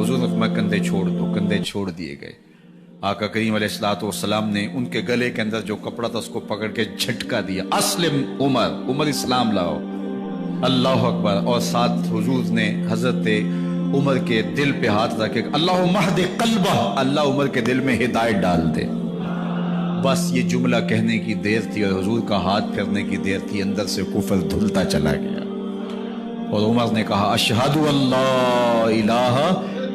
حضور نے فرمایا کندھے چھوڑ دو، کندھے چھوڑ دیے گئے۔ آقا کریم علیہ الصلوۃ والسلام نے ان کے گلے کے اندر جو کپڑا تھا اس کو پکڑ کے جھٹکا دیا، اسلم عمر، عمر اسلام لاؤ، اللہ اکبر۔ اور ساتھ حضور نے حضرت عمر کے دل پہ ہاتھ رکھے، اللہم اہد قلبہ، اللہ عمر کے دل میں ہدایت ڈال دے۔ بس یہ جملہ کہنے کی دیر تھی اور حضور کا ہاتھ پھرنے کی دیر تھی، اندر سے کفر دھلتا چلا گیا۔ اور عمر نے کہا اشہد ان لا الہ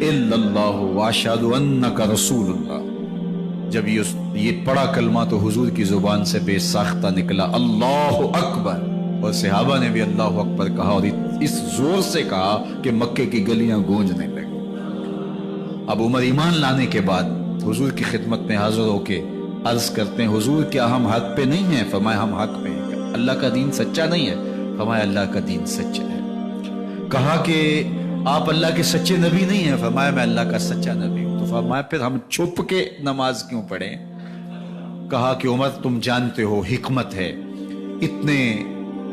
الا اللہ واشہد انک رسول اللہ۔ جب یہ پڑا کلمہ تو حضور کی زبان سے بے ساختہ نکلا اللہ اکبر، اور صحابہ نے بھی اللہ اکبر کہا، اور اس زور سے کہا کہ مکے کی گلیاں گونجنے لگی۔ اب عمر ایمان لانے کے بعد حضور کی خدمت میں حاضر ہو کے عرض کرتے ہیں حضور کیا ہم حق پہ نہیں ہیں؟ فرمایا ہم حق پہ ہیں۔ اللہ کا دین سچا نہیں ہے؟ فرمایا اللہ کا دین سچا ہے۔ کہا کہ آپ اللہ کے سچے نبی نہیں ہیں؟ فرمایا میں اللہ کا سچا نبی ہوں۔ تو فرمایا پھر ہم چھپ کے نماز کیوں پڑھیں؟ کہا کہ عمر تم جانتے ہو حکمت ہے، اتنے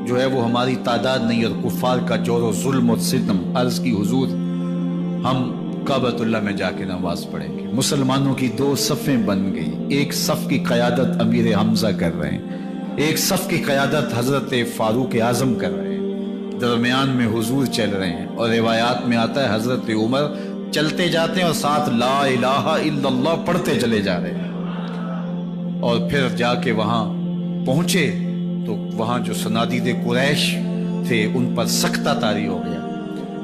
جو ہے وہ ہماری تعداد نہیں، اور کفار کا جور و ظلم و ستم۔ عرض کی حضور ہم کعبۃ اللہ میں جا کے نماز پڑھیں گے۔ مسلمانوں کی دو صفیں بن گئی، ایک صف کی قیادت امیر حمزہ کر رہے ہیں، ایک صف کی قیادت حضرت فاروق اعظم کر رہے ہیں، درمیان میں حضور چل رہے ہیں، اور روایات میں آتا ہے حضرت عمر چلتے جاتے ہیں اور ساتھ لا الہ الا اللہ پڑھتے چلے جا رہے ہیں۔ اور پھر جا کے وہاں پہنچے تو وہاں جو صنادید قریش تھے ان پر سختہ طاری ہو گیا۔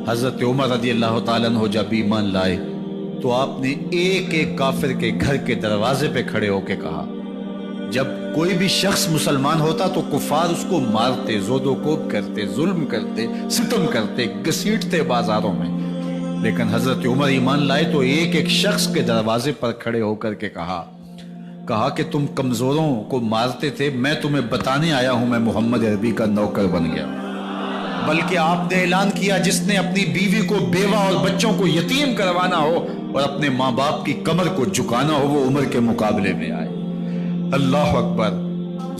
حضرت عمر رضی اللہ تعالیٰ عنہ جب ایمان لائے تو آپ نے ایک ایک کافر کے گھر کے دروازے پہ کھڑے ہو کے کہا، جب کوئی بھی شخص مسلمان ہوتا تو کفار اس کو مارتے، زود و کوب کرتے، ظلم کرتے، ستم کرتے، گھسیٹتے بازاروں میں، لیکن حضرت عمر ایمان لائے تو ایک ایک شخص کے دروازے پر کھڑے ہو کر کے کہا کہ تم کمزوروں کو مارتے تھے، میں تمہیں بتانے آیا ہوں میں محمد عربی کا نوکر بن گیا۔ بلکہ آپ نے اعلان کیا جس نے اپنی بیوی کو، بیوہ اور بچوں کو یتیم کروانا ہو اور اپنے ماں باپ کی کمر کو جھکانا ہو وہ عمر کے مقابلے میں آئے۔ اللہ اکبر۔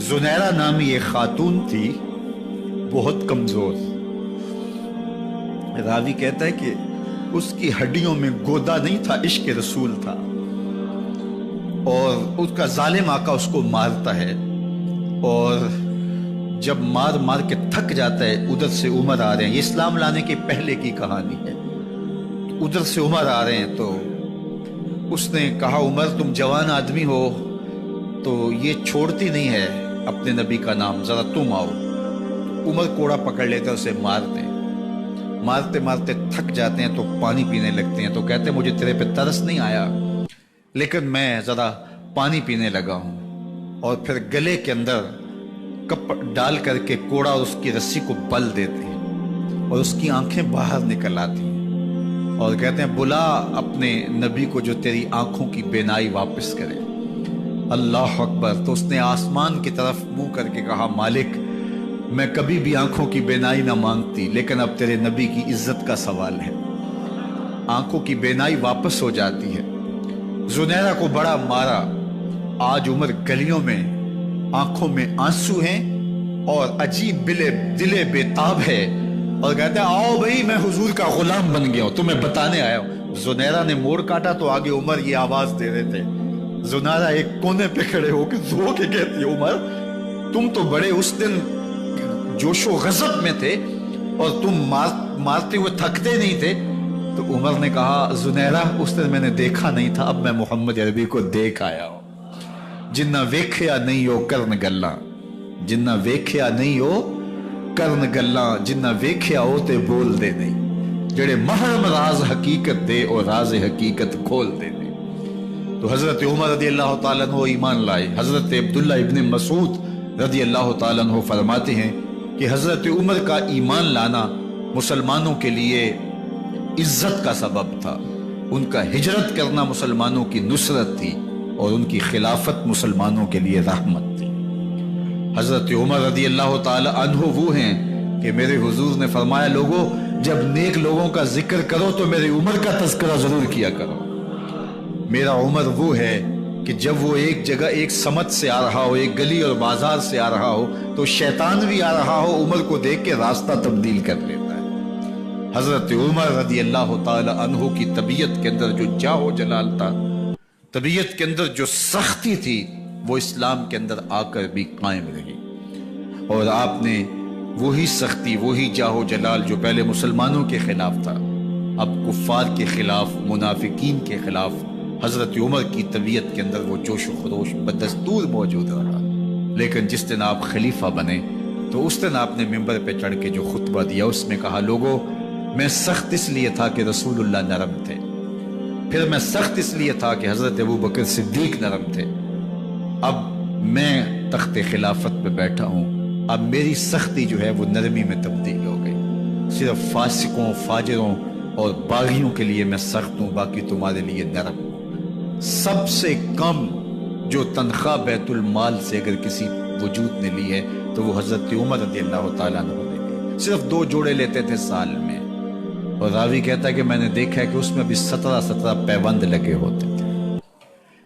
زنیرہ نامی ایک خاتون تھی، بہت کمزور، راوی کہتا ہے کہ اس کی ہڈیوں میں گودا نہیں تھا، عشق رسول تھا، اور اس کا ظالم آقا اس کو مارتا ہے، اور جب مار مار کے تھک جاتا ہے ادھر سے عمر آ رہے ہیں، یہ اسلام لانے کے پہلے کی کہانی ہے، ادھر سے عمر آ رہے ہیں، تو اس نے کہا عمر تم جوان آدمی ہو تو یہ چھوڑتی نہیں ہے اپنے نبی کا نام، ذرا تم آؤ۔ عمر کوڑا پکڑ لیتے اسے مارتے مارتے مارتے تھک جاتے ہیں تو پانی پینے لگتے ہیں، تو کہتے ہیں مجھے تیرے پہ ترس نہیں آیا لیکن میں ذرا پانی پینے لگا ہوں، اور پھر گلے کے اندر کپ ڈال کر کے کوڑا اور اس کی رسی کو بل دیتے ہیں اور اس کی آنکھیں باہر نکل آتی ہیں، اور کہتے ہیں بلا اپنے نبی کو جو تیری آنکھوں کی بینائی واپس کرے۔ اللہ اکبر۔ تو اس نے آسمان کی طرف منہ کر کے کہا مالک میں کبھی بھی آنکھوں کی بینائی نہ مانگتی، لیکن اب تیرے نبی کی عزت کا سوال ہے۔ آنکھوں کی بینائی واپس ہو جاتی ہے۔ زنیرہ کو بڑا مارا، آج عمر گلیوں میں آنکھوں میں آنسو ہیں اور عجیب دلے بےتاب ہے، اور کہتا ہے آؤ بھئی میں حضور کا غلام بن گیا ہوں، تمہیں بتانے آیا ہوں۔ زنیرہ نے موڑ کاٹا تو آگے عمر یہ آواز دے رہے تھے۔ زنیرہ ایک کونے پہ کھڑے ہو کے رو کے کہتی ہے عمر تم تو بڑے اس دن جوش و غضب میں تھے اور تم مارتے ہوئے تھکتے نہیں تھے۔ تو عمر نے کہا زنیرہ اس دن میں نے دیکھا نہیں تھا، اب میں محمد عربی کو دیکھ آیا ہوں۔ جنہ ویکھیا نہیں ہو کرن گلاں، جنہ ویکھیا نہیں ہو کرن گلاں، جنہ ویکھیا ہو تے بول دے نہیں، جڑے محرم راز حقیقت دے اور راز حقیقت کھول دے نہیں۔ تو حضرت عمر رضی اللہ تعالیٰ عنہ ایمان لائے۔ حضرت عبداللہ ابن مسعود رضی اللہ تعالیٰ عنہ فرماتے ہیں کہ حضرت عمر کا ایمان لانا مسلمانوں کے لیے عزت کا سبب تھا، ان کا ہجرت کرنا مسلمانوں کی نصرت تھی، اور ان کی خلافت مسلمانوں کے لیے رحمت تھی۔ حضرت عمر رضی اللہ تعالی عنہ وہ ہیں کہ میرے حضور نے فرمایا لوگوں جب نیک لوگوں کا ذکر کرو تو میرے عمر کا تذکرہ ضرور کیا کرو۔ میرا عمر وہ ہے کہ جب وہ ایک جگہ ایک سمت سے آ رہا ہو، ایک گلی اور بازار سے آ رہا ہو تو شیطان بھی آ رہا ہو، عمر کو دیکھ کے راستہ تبدیل کر لیتا ہے۔ حضرت عمر رضی اللہ تعالی عنہ کی طبیعت کے اندر جو جاہ و جلال تھا، طبیعت کے اندر جو سختی تھی، وہ اسلام کے اندر آ کر بھی قائم رہی۔ اور آپ نے وہی سختی، وہی جاہ و جلال جو پہلے مسلمانوں کے خلاف تھا، اب کفار کے خلاف، منافقین کے خلاف حضرت عمر کی طبیعت کے اندر وہ جوش و خروش بدستور موجود رہا۔ لیکن جس دن آپ خلیفہ بنے تو اس دن آپ نے ممبر پہ چڑھ کے جو خطبہ دیا، اس میں کہا، لوگوں میں سخت اس لیے تھا کہ رسول اللہ نرم تھے، پھر میں سخت اس لیے تھا کہ حضرت ابو بکر صدیق نرم تھے، اب میں تخت خلافت پہ بیٹھا ہوں، اب میری سختی جو ہے وہ نرمی میں تبدیل ہو گئی، صرف فاسقوں، فاجروں اور باغیوں کے لیے میں سخت ہوں، باقی تمہارے لیے نرم ہوں۔ سب سے کم جو تنخواہ بیت المال سے اگر کسی وجود نے لی ہے تو وہ حضرت عمر رضی اللہ تعالیٰ عنہ نے لی، صرف 2 جوڑے لیتے تھے سال میں، اور راوی کہتا ہے کہ میں نے دیکھا ہے کہ اس میں بھی 17 پیوند لگے ہوتے تھے۔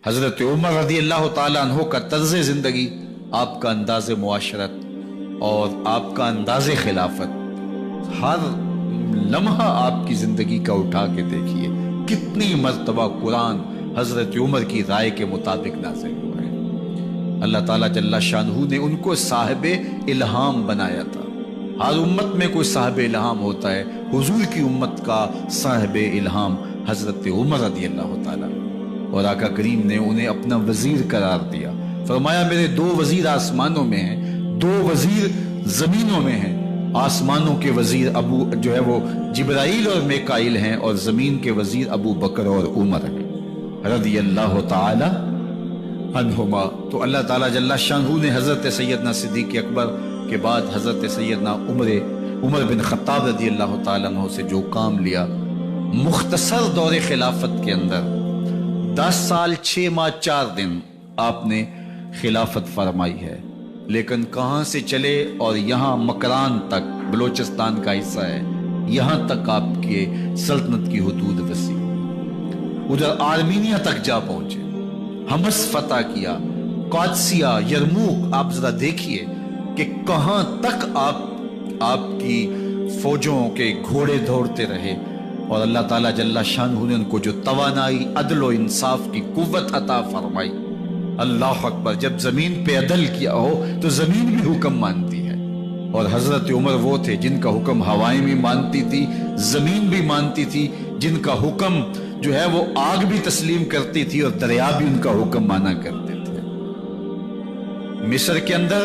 حضرت عمر رضی اللہ تعالیٰ عنہ کا طرز زندگی، آپ کا انداز معاشرت اور آپ کا انداز خلافت، ہر لمحہ آپ کی زندگی کا اٹھا کے دیکھیے، کتنی مرتبہ قرآن حضرت عمر کی رائے کے مطابق نازل ہوا ہے۔ اللہ تعالیٰ جل شانہ نے ان کو صاحب الہام بنایا تھا۔ ہر امت میں کوئی صاحب الہام ہوتا ہے، حضور کی امت کا صاحب الہام حضرت عمر رضی اللہ تعالیٰ، اور آقا کریم نے انہیں اپنا وزیر قرار دیا۔ فرمایا میرے 2 وزیر آسمانوں میں ہیں، 2 وزیر زمینوں میں ہیں۔ آسمانوں کے وزیر ابو جو ہے وہ جبرائیل اور میکائیل ہیں، اور زمین کے وزیر ابو بکر اور عمر ہیں رضی اللہ تعالی عنہما۔ تو اللہ تعالیٰ جل شانہ نے حضرت سیدنا صدیق اکبر کے بعد حضرت سیدنا عمر بن خطاب رضی اللہ تعالیٰ عنہ سے جو کام لیا، مختصر دور خلافت کے اندر 10 سال 6 ماہ 4 دن آپ نے خلافت فرمائی ہے، لیکن کہاں سے چلے اور یہاں مکران تک، بلوچستان کا حصہ ہے، یہاں تک آپ کے سلطنت کی حدود وسیع، ادھر آرمینیا تک جا پہنچے، حمص فتح کیا، قادسیہ، یرموک۔ آپ ذرا دیکھیے کہ کہاں تک آپ کی فوجوں کے گھوڑے دوڑتے رہے، اور اللہ تعالیٰ جل شانہ نے ان کو جو توانائی، عدل و انصاف کی قوت عطا فرمائی۔ اللہ اکبر، جب زمین پہ عدل کیا ہو تو زمین بھی حکم مانتی ہے، اور حضرت عمر وہ تھے جن کا حکم ہوائیں بھی مانتی تھی، زمین بھی مانتی تھی، جن کا حکم جو ہے وہ آگ بھی تسلیم کرتی تھی، اور دریا بھی ان کا حکم مانا کرتے تھے۔ مصر کے اندر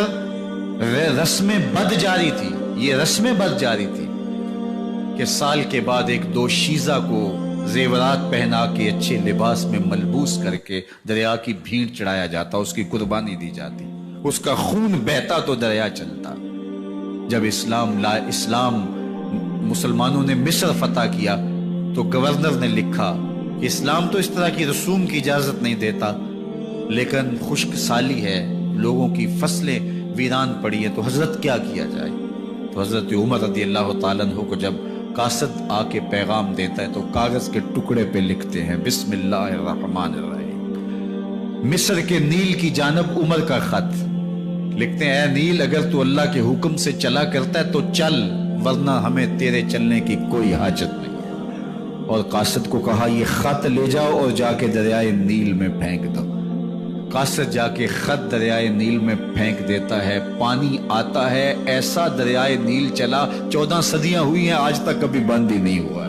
رسم بد جاری تھی، یہ رسم بد جاری تھی کہ سال کے بعد 1-2 شیزہ کو زیورات پہنا کے، اچھے لباس میں ملبوس کر کے دریا کی بھیڑ چڑھایا جاتا، اس کی قربانی دی جاتی، اس کا خون بہتا تو دریا چلتا۔ جب اسلام مسلمانوں نے مصر فتح کیا تو گورنر نے لکھا کہ اسلام تو اس طرح کی رسوم کی اجازت نہیں دیتا، لیکن خشک سالی ہے، لوگوں کی فصلیں ویران پڑی ہے، تو حضرت کیا کیا جائے؟ تو حضرت عمر رضی اللہ تعالیٰ عنہ کو جب قاصد آ کے پیغام دیتا ہے تو کاغذ کے ٹکڑے پہ لکھتے ہیں، بسم اللہ الرحمن الرحیم، مصر کے نیل کی جانب عمر کا خط، لکھتے ہیں، اے نیل، اگر تو اللہ کے حکم سے چلا کرتا ہے تو چل، ورنہ ہمیں تیرے چلنے کی کوئی حاجت نہیں ہے۔ اور قاصد کو کہا یہ خط لے جاؤ اور جا کے دریائے نیل میں پھینک دو۔ قاصد جا کے خط دریائے نیل میں پھینک دیتا ہے، پانی آتا ہے، ایسا دریائے نیل چلا، 14 صدیاں ہوئی ہیں، آج تک کبھی بند ہی نہیں ہوا۔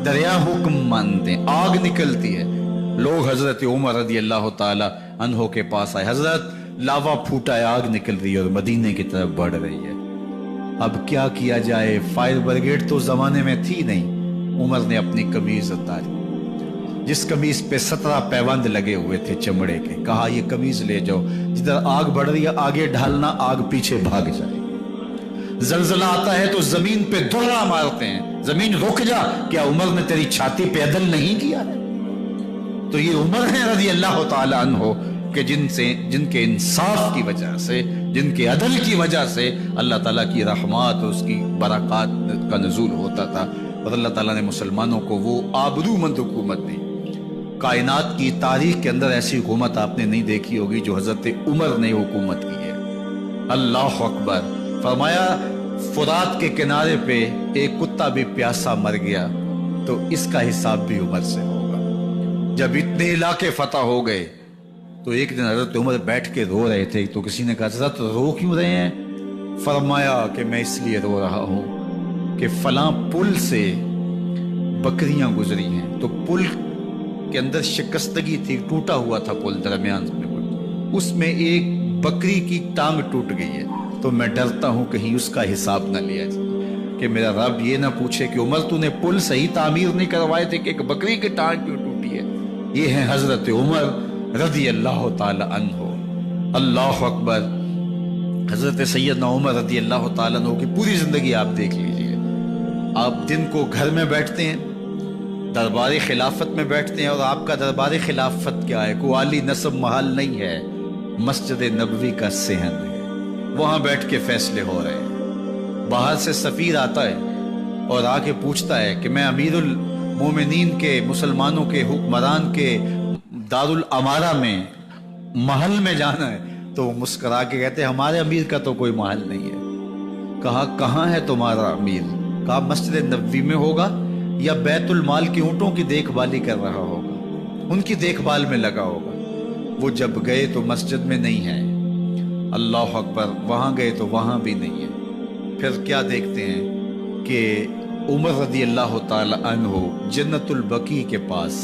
دریا حکم مانتے، آگ نکلتی ہے۔ لوگ حضرت عمر رضی اللہ تعالی عنہ کے پاس آئے، حضرت لاوا پھوٹا ہے، آگ نکل رہی ہے اور مدینے کی طرف بڑھ رہی ہے، اب کیا کیا جائے؟ فائر بریگیڈ تو زمانے میں تھی نہیں۔ عمر نے اپنی قمیض اتاری، جس قمیض پہ 17 پیوند لگے ہوئے تھے چمڑے کے، کہا یہ قمیض لے جاؤ، جدھر آگ بڑھ رہی ہے آگے ڈھالنا، آگ پیچھے بھاگ جائے۔ زلزلہ آتا ہے تو زمین پہ دھڑا مارتے ہیں، زمین رک جا، کیا عمر نے تیری چھاتی پہ عدل نہیں کیا ہے؟ تو یہ عمر ہے رضی اللہ تعالی عنہ کہ جن کے انصاف کی وجہ سے، جن کے عدل کی وجہ سے اللہ تعالیٰ کی رحمات اور اس کی برکات کا نزول ہوتا تھا، اور اللہ تعالیٰ نے مسلمانوں کو وہ آبرومند حکومت دی۔ کائنات کی تاریخ کے اندر ایسی حکومت آپ نے نہیں دیکھی ہوگی جو حضرت عمر نے حکومت کی ہے۔ اللہ اکبر۔ فرمایا فرات کے کنارے پہ ایک کتا بھی پیاسا مر گیا تو اس کا حساب بھی عمر سے ہوگا۔ جب اتنے علاقے فتح ہو گئے تو ایک دن حضرت عمر بیٹھ کے رو رہے تھے، تو کسی نے کہا حضرت رو کیوں رہے ہیں؟ فرمایا کہ میں اس لیے رو رہا ہوں کہ فلاں پل سے بکریاں گزری ہیں، تو پل کے اندر شکستگی تھی، ٹوٹا ہوا تھا پل درمیان میں، اس میں ایک بکری کی ٹانگ ٹوٹ گئی ہے، تو میں ڈرتا ہوں کہیں اس کا حساب نہ لیا جائے کہ میرا رب یہ نہ پوچھے کہ عمر تو نے پل صحیح تعمیر نہیں کروائے تھے کہ ایک بکری کی ٹانگ کیوں ٹوٹی ہے۔ یہ ہے حضرت عمر رضی اللہ تعالی عنہ۔ اللہ اکبر۔ حضرت سیدنا عمر رضی اللہ تعالیٰ عنہ کی پوری زندگی آپ دیکھ لیجئے۔ آپ دن کو گھر میں بیٹھتے ہیں، دربار خلافت میں بیٹھتے ہیں، اور آپ کا دربار خلافت کیا ہے؟ کوئی عالی نصب محل نہیں ہے، مسجد نبوی کا صحن ہے، وہاں بیٹھ کے فیصلے ہو رہے ہیں۔ باہر سے سفیر آتا ہے اور آ کے پوچھتا ہے کہ میں امیر المومنین کے، مسلمانوں کے حکمران کے دارالامارہ میں محل میں جانا ہے، تو وہ مسکرا کے کہتے ہیں ہمارے امیر کا تو کوئی محل نہیں ہے۔ کہا کہاں ہے تمہارا امیر؟ کہا مسجد نبوی میں ہوگا یا بیت المال کی اونٹوں کی دیکھ بھالی کر رہا ہوگا، ان کی دیکھ بھال میں لگا ہوگا۔ وہ جب گئے تو مسجد میں نہیں ہے، اللہ اکبر، وہاں گئے تو وہاں بھی نہیں ہے۔ پھر کیا دیکھتے ہیں کہ عمر رضی اللہ تعالی عنہ جنت البقیع کے پاس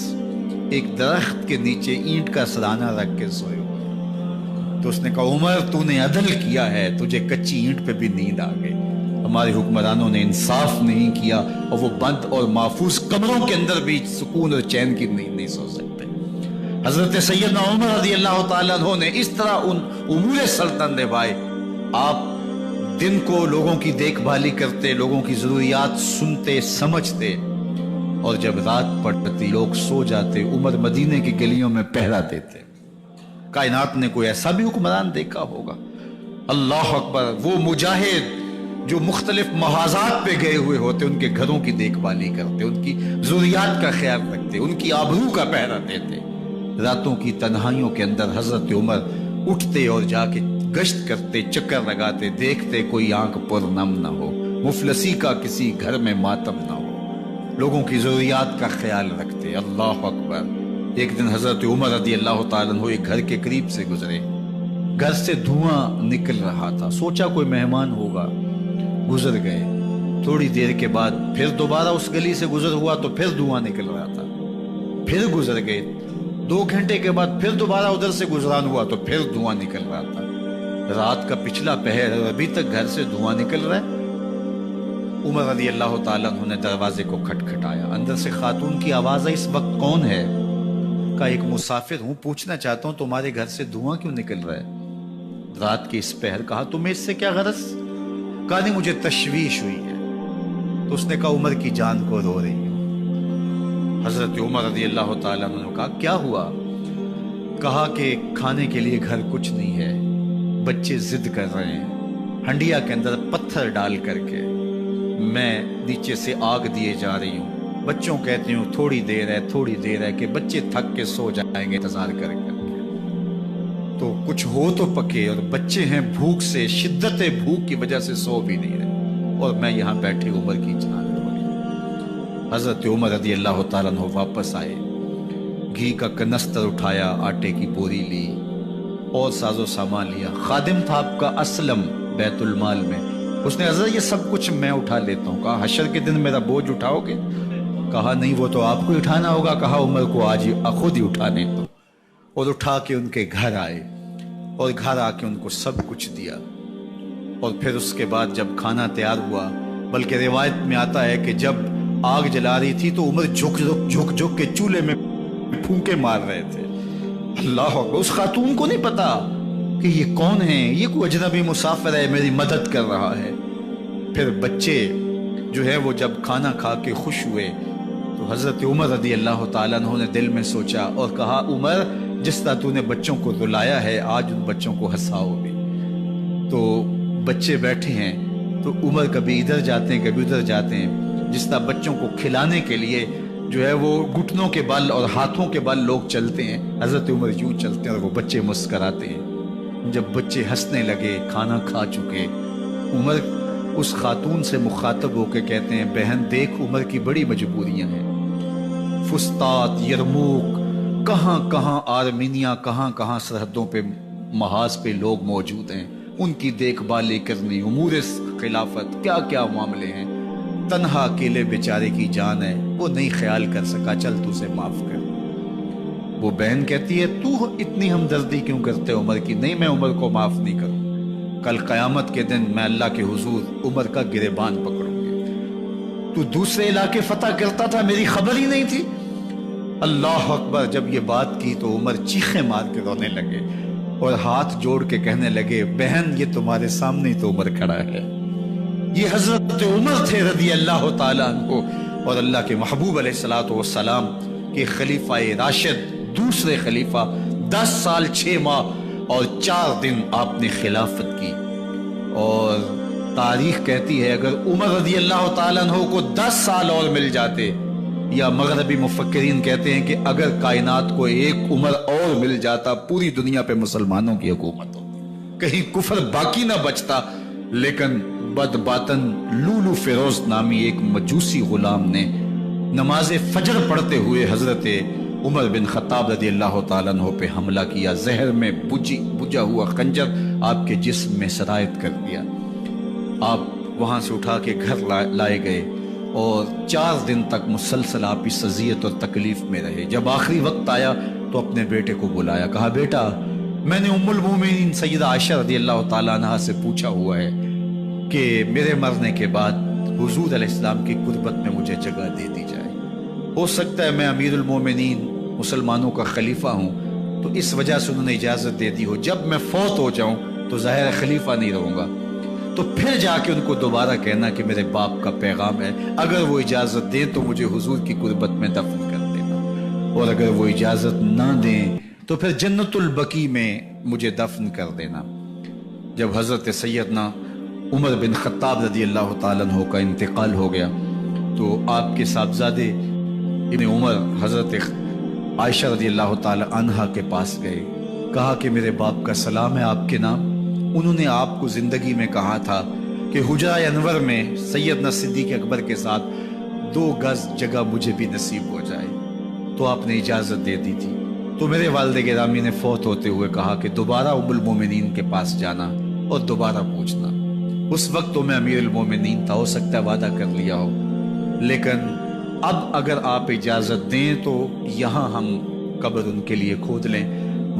ایک درخت کے نیچے اینٹ کا سرانہ رکھ کے سوئے ہوئے، تو اس نے کہا عمر تو نے عدل کیا ہے، تجھے کچی اینٹ پہ بھی نیند آ گئی۔ ہمارے حکمرانوں نے انصاف نہیں کیا، اور وہ بند اور محفوظ کمروں کے اندر بھی سکون اور چین کی نیند نہیں سو سکتے۔ حضرت سیدنا عمر رضی اللہ تعالیٰ عنہ نے اس طرح ان امور سلطنت نبھائے۔ آپ دن کو لوگوں کی دیکھ بھالی کرتے، لوگوں کی ضروریات سنتے سمجھتے، اور جب رات پڑتی لوگ سو جاتے، عمر مدینے کی گلیوں میں پہرا دیتے۔ کائنات نے کوئی ایسا بھی حکمران دیکھا ہوگا؟ اللہ اکبر۔ وہ مجاہد جو مختلف محاذات پہ گئے ہوئے ہوتے، ان کے گھروں کی دیکھ بھالی کرتے، ان کی ضروریات کا خیال رکھتے، ان کی آبرو کا پہرا دیتے۔ راتوں کی تنہائیوں کے اندر حضرت عمر اٹھتے اور جا کے گشت کرتے، چکر لگاتے، دیکھتے کوئی آنکھ پر نم نہ ہو، مفلسی کا کسی گھر میں ماتم نہ ہو، لوگوں کی ضروریات کا خیال رکھتے۔ اللہ اکبر۔ ایک دن حضرت عمر رضی اللہ تعالیٰ عنہ ایک گھر کے قریب سے گزرے، گھر سے دھواں نکل رہا تھا، سوچا کوئی مہمان ہوگا، گزر گئے۔ تھوڑی دیر کے بعد پھر دوبارہ اس گلی سے گزر ہوا تو پھر دھواں نکل رہا تھا، پھر گزر گئے۔ 2 گھنٹے کے بعد پھر دوبارہ ادھر سے گزران ہوا تو پھر دھواں نکل رہا تھا۔ رات کا پچھلا پہر اور ابھی تک گھر سے دھواں نکل رہا ہے۔ عمر رضی اللہ تعالیٰ عنہ نے دروازے کو کھٹکھٹایا، اندر سے خاتون کی آواز ہے، اس وقت کون ہے؟ کہا ایک مسافر ہوں، پوچھنا چاہتا ہوں تمہارے گھر سے دھواں کیوں نکل رہا ہے رات کے اس پہر؟ کہا تمہیں اس سے کیا غرض؟ کہا نہیں مجھے تشویش ہوئی ہے۔ تو اس نے کہا عمر کی جان کو رو رہی ہوں۔ حضرت عمر رضی اللہ تعالیٰ عنہ نے کہا کیا ہوا؟ کہا کہ کھانے کے لیے گھر کچھ نہیں ہے، بچے ضد کر رہے ہیں، ہنڈیا کے اندر پتھر ڈال کر کے میں نیچے سے آگ دیے جا رہی ہوں، بچوں کہتی ہوں تھوڑی دیر ہے کہ بچے تھک کے سو جائیں گے انتظار کر کے، تو کچھ ہو تو پکے، اور بچے ہیں بھوک سے، شدت بھوک کی وجہ سے سو بھی نہیں رہے، اور میں یہاں بیٹھے عمر کی جان رو رہی۔ حضرت عمر رضی اللہ تعالیٰ عنہ واپس آئے، گھی کا کنستر اٹھایا، آٹے کی بوری لی اور ساز و سامان لیا۔ خادم تھا آپ کا اسلم بیت المال میں، اس نے حضرت یہ سب کچھ میں اٹھا لیتا ہوں۔ کہا حشر کے دن میرا بوجھ اٹھاؤ گے؟ کہا نہیں وہ تو آپ کو اٹھانا ہوگا۔ کہا عمر کو آج خود ہی اٹھانے دو، اور اٹھا کے ان کے گھر آئے، اور گھر آ کے ان کو سب کچھ دیا۔ اور پھر اس کے بعد جب کھانا تیار ہوا، بلکہ روایت میں آتا ہے کہ جب آگ جلا رہی تھی تو عمر جھک کے چولہے میں پھونکے مار رہے تھے۔ اللہ اکبر۔ اس خاتون کو نہیں پتا کہ یہ کون ہے، یہ کوئی اجنبی مسافر ہے، میری مدد کر رہا ہے۔ پھر بچے جو ہے وہ جب کھانا کھا کے خوش ہوئے تو حضرت عمر رضی اللہ تعالیٰ عنہ نے دل میں سوچا اور کہا عمر جس طرح تو نے بچوں کو رلایا ہے آج ان بچوں کو ہنساؤ بھی۔ تو بچے بیٹھے ہیں تو عمر کبھی ادھر جاتے ہیں کبھی ادھر جاتے ہیں، جس طرح بچوں کو کھلانے کے لیے جو ہے وہ گھٹنوں کے بل اور ہاتھوں کے بل لوگ چلتے ہیں، حضرت عمر یوں چلتے ہیں اور وہ بچے مسکراتے ہیں۔ جب بچے ہنسنے لگے، کھانا کھا چکے، عمر اس خاتون سے مخاطب ہو کے کہتے ہیں بہن دیکھ عمر کی بڑی مجبوریاں ہیں، فسطاط، یرموک، کہاں کہاں آرمینیا، کہاں کہاں سرحدوں پہ محاذ پہ لوگ موجود ہیں، ان کی دیکھ بھال کرنی، امور خلافت، کیا کیا معاملے ہیں، تنہا اکیلے بیچارے کی جان ہے، وہ نہیں خیال کر سکا، چل تو اسے معاف کر۔ وہ بہن کہتی ہے تو اتنی ہمدردی کیوں کرتے عمر کی؟ نہیں، میں عمر کو معاف نہیں کروں، کل قیامت کے دن میں اللہ کے حضور عمر کا گریبان پکڑوں گی، تو دوسرے علاقے فتح کرتا تھا، میری خبر ہی نہیں تھی۔ اللہ اکبر۔ جب یہ بات کی تو عمر چیخیں مار کے رونے لگے اور ہاتھ جوڑ کے کہنے لگے بہن یہ تمہارے سامنے ہی تو عمر کھڑا ہے، یہ حضرت عمر تھے رضی اللہ تعالیٰ عنہ، اور اللہ کے محبوب علیہ الصلوۃ والسلام کے خلیفہ راشد، دوسرے خلیفہ، 10 سال 6 ماہ اور 4 دن آپ نے خلافت کی۔ اور تاریخ کہتی ہے اگر عمر رضی اللہ تعالیٰ عنہ کو 10 سال اور مل جاتے، یا مغربی مفکرین کہتے ہیں کہ اگر کائنات کو ایک عمر اور مل جاتا، پوری دنیا پہ مسلمانوں کی حکومت ہوتی، کہیں کفر باقی نہ بچتا۔ لیکن بد باطن لولو فیروز نامی ایک مجوسی غلام نے نماز فجر پڑھتے ہوئے حضرت عمر بن خطاب رضی اللہ تعالیٰ عنہ پہ حملہ کیا، زہر میں بجھا ہوا خنجر آپ کے جسم میں سرایت کر دیا۔ آپ وہاں سے اٹھا کے گھر لائے گئے اور 4 دن تک مسلسل آپ اس اذیت اور تکلیف میں رہے۔ جب آخری وقت آیا تو اپنے بیٹے کو بلایا، کہا بیٹا میں نے ام المومنین سیدہ عائشہ رضی اللہ تعالیٰ عنہ سے پوچھا ہوا ہے کہ میرے مرنے کے بعد حضور علیہ السلام کی قربت میں مجھے جگہ دے دی جائے، ہو سکتا ہے میں امیر المومنین مسلمانوں کا خلیفہ ہوں تو اس وجہ سے انہوں نے اجازت دے دی ہو، جب میں فوت ہو جاؤں تو ظاہر خلیفہ نہیں رہوں گا، تو پھر جا کے ان کو دوبارہ کہنا کہ میرے باپ کا پیغام ہے، اگر وہ اجازت دیں تو مجھے حضور کی قربت میں دفن کر دینا، اور اگر وہ اجازت نہ دیں تو پھر جنت البقیع میں مجھے دفن کر دینا۔ جب حضرت سیدنا عمر بن خطاب رضی اللہ تعالیٰ عنہ کا انتقال ہو گیا تو آپ کے صاحبزادے ابن عمر حضرت عائشہ رضی اللہ تعالیٰ عنہ کے پاس گئے، کہا کہ میرے باپ کا سلام ہے آپ کے نام، انہوں نے آپ کو زندگی میں کہا تھا کہ حجرہ انور میں سیدنا صدیق اکبر کے ساتھ 2 گز جگہ مجھے بھی نصیب ہو جائے، تو آپ نے اجازت دے دی تھی۔ تو میرے والد گرامی نے فوت ہوتے ہوئے کہا کہ دوبارہ ام المومنین کے پاس جانا اور دوبارہ پوچھنا۔ اس وقت تو میں امیر المومنین تھا، ہو سکتا ہے وعدہ کر لیا ہو، لیکن اب اگر آپ اجازت دیں تو یہاں ہم قبر ان کے لیے کھود لیں،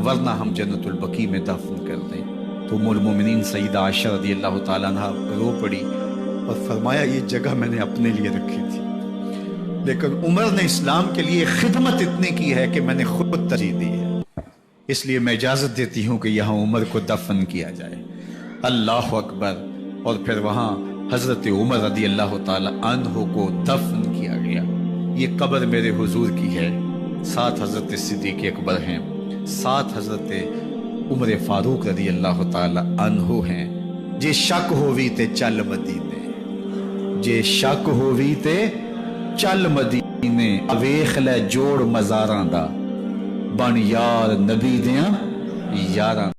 ورنہ ہم جنت البقیع میں دفن کر دیں۔ تو ام المومنین سیدہ عائشہ رضی اللہ تعالیٰ عنہ رو پڑی اور فرمایا یہ جگہ میں نے اپنے لیے رکھی تھی، لیکن عمر نے اسلام کے لیے خدمت اتنی کی ہے کہ میں نے خود ترجیح دی ہے، اس لیے میں اجازت دیتی ہوں کہ یہاں عمر کو دفن کیا جائے۔ اللہ اکبر۔ اور پھر وہاں حضرت عمر رضی اللہ تعالیٰ عنہ کو دفن کیا گیا۔ یہ قبر میرے حضور کی ہے، ساتھ حضرت صدیق اکبر ہیں، ساتھ حضرت عمر فاروق رضی اللہ تعالیٰ عنہ ہیں۔ جے شک ہووی تے چل مدینے، جے شک ہووی تے چل مدینے، ویکھ لے جوڑ مزاراں دا، بن یار نبی دیاں یاراں۔